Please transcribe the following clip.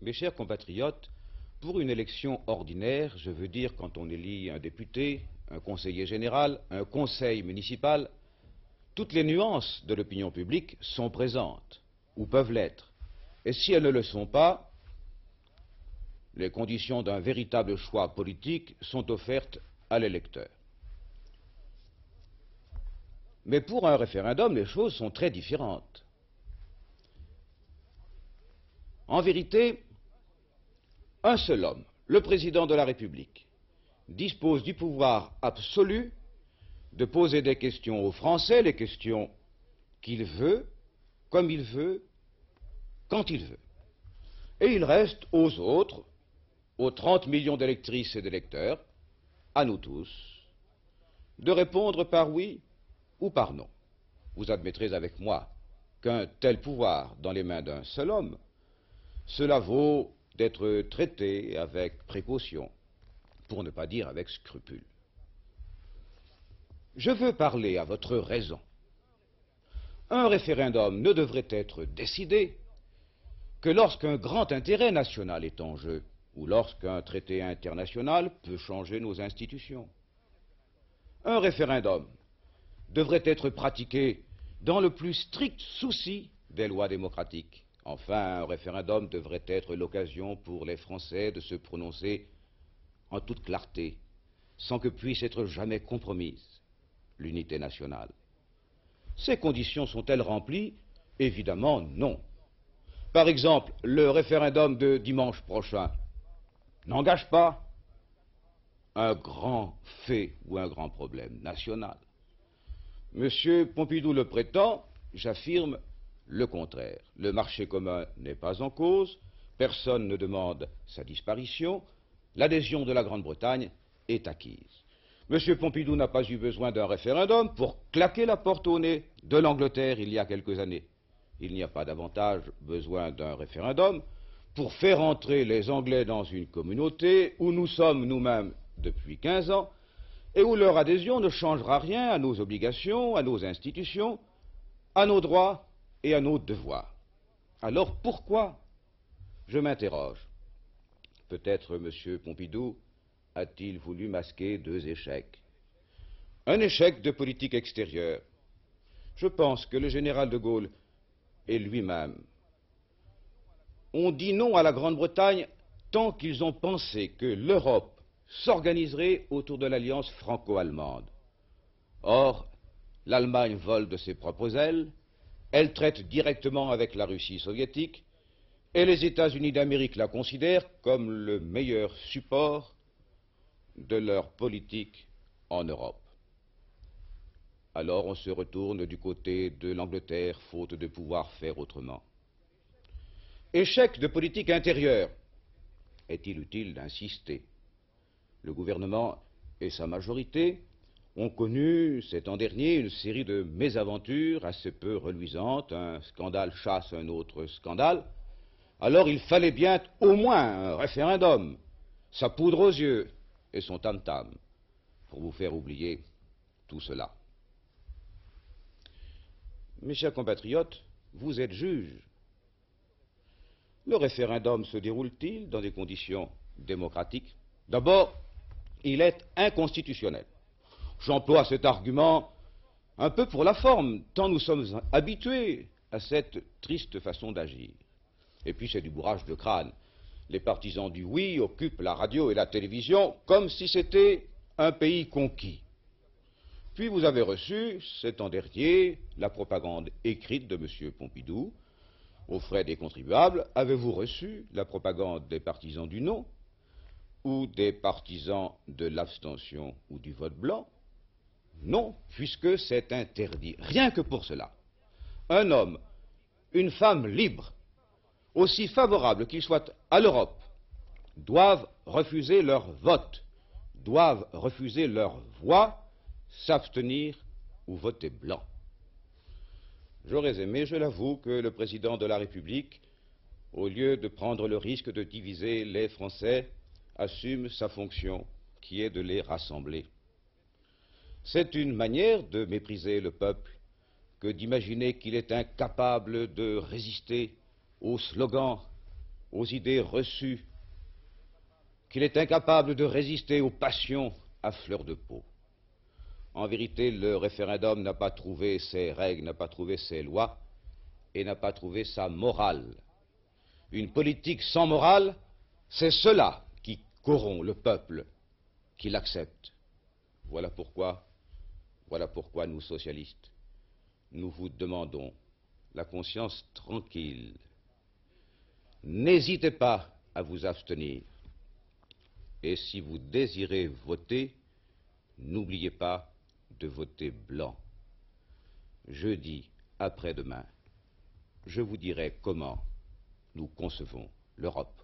Mes chers compatriotes, pour une élection ordinaire, je veux dire quand on élit un député, un conseiller général, un conseil municipal, toutes les nuances de l'opinion publique sont présentes, ou peuvent l'être. Et si elles ne le sont pas, les conditions d'un véritable choix politique sont offertes à l'électeur. Mais pour un référendum, les choses sont très différentes. En vérité, un seul homme, le président de la République, dispose du pouvoir absolu de poser des questions aux Français, les questions qu'il veut, comme il veut, quand il veut. Et il reste aux autres, aux 30 millions d'électrices et d'électeurs, à nous tous, de répondre par oui ou par non. Vous admettrez avec moi qu'un tel pouvoir dans les mains d'un seul homme, cela vaut d'être traité avec précaution, pour ne pas dire avec scrupule. Je veux parler à votre raison. Un référendum ne devrait être décidé que lorsqu'un grand intérêt national est en jeu, ou lorsqu'un traité international peut changer nos institutions. Un référendum devrait être pratiqué dans le plus strict souci des lois démocratiques. Enfin, un référendum devrait être l'occasion pour les Français de se prononcer en toute clarté, sans que puisse être jamais compromise l'unité nationale. Ces conditions sont-elles remplies? Évidemment non. Par exemple, le référendum de dimanche prochain n'engage pas un grand fait ou un grand problème national. Monsieur Pompidou le prétend, j'affirme le contraire. Le marché commun n'est pas en cause, personne ne demande sa disparition, l'adhésion de la Grande-Bretagne est acquise. Monsieur Pompidou n'a pas eu besoin d'un référendum pour claquer la porte au nez de l'Angleterre il y a quelques années. Il n'y a pas davantage besoin d'un référendum pour faire entrer les Anglais dans une communauté où nous sommes nous-mêmes depuis 15 ans et où leur adhésion ne changera rien à nos obligations, à nos institutions, à nos droits et à nos devoirs. Alors pourquoi? Je m'interroge. Peut-être M. Pompidou a-t-il voulu masquer deux échecs. Un échec de politique extérieure. Je pense que le général de Gaulle et lui-même ont dit non à la Grande-Bretagne tant qu'ils ont pensé que l'Europe s'organiserait autour de l'alliance franco-allemande. Or, l'Allemagne vole de ses propres ailes, elle traite directement avec la Russie soviétique, et les États-Unis d'Amérique la considèrent comme le meilleur support de leur politique en Europe. Alors on se retourne du côté de l'Angleterre, faute de pouvoir faire autrement. Échec de politique intérieure. Est-il utile d'insister? Le gouvernement et sa majorité ont connu, cet an dernier, une série de mésaventures assez peu reluisantes. Un scandale chasse un autre scandale. Alors il fallait bien au moins un référendum, sa poudre aux yeux et son tam-tam, pour vous faire oublier tout cela. Mes chers compatriotes, vous êtes juges. Le référendum se déroule-t-il dans des conditions démocratiques? D'abord, il est inconstitutionnel. J'emploie cet argument un peu pour la forme, tant nous sommes habitués à cette triste façon d'agir. Et puis c'est du bourrage de crâne. Les partisans du oui occupent la radio et la télévision comme si c'était un pays conquis. Puis vous avez reçu, cet an dernier, la propagande écrite de M. Pompidou, aux frais des contribuables. Avez-vous reçu la propagande des partisans du non ou des partisans de l'abstention ou du vote blanc? Non, puisque c'est interdit. Rien que pour cela. Un homme, une femme libre, aussi favorables qu'ils soient à l'Europe, doivent refuser leur vote, doivent refuser leur voix, s'abstenir ou voter blanc. J'aurais aimé, je l'avoue, que le président de la République, au lieu de prendre le risque de diviser les Français, assume sa fonction, qui est de les rassembler. C'est une manière de mépriser le peuple que d'imaginer qu'il est incapable de résister aux slogans aux idées reçues, qu'il est incapable de résister aux passions à fleur de peau. En vérité, le référendum n'a pas trouvé ses règles, n'a pas trouvé ses lois et n'a pas trouvé sa morale. Une politique sans morale, c'est cela qui corrompt le peuple, qui l'accepte. Voilà pourquoi nous, socialistes, nous vous demandons la conscience tranquille. N'hésitez pas à vous abstenir. Et si vous désirez voter, n'oubliez pas de voter blanc. Jeudi après-demain, je vous dirai comment nous concevons l'Europe.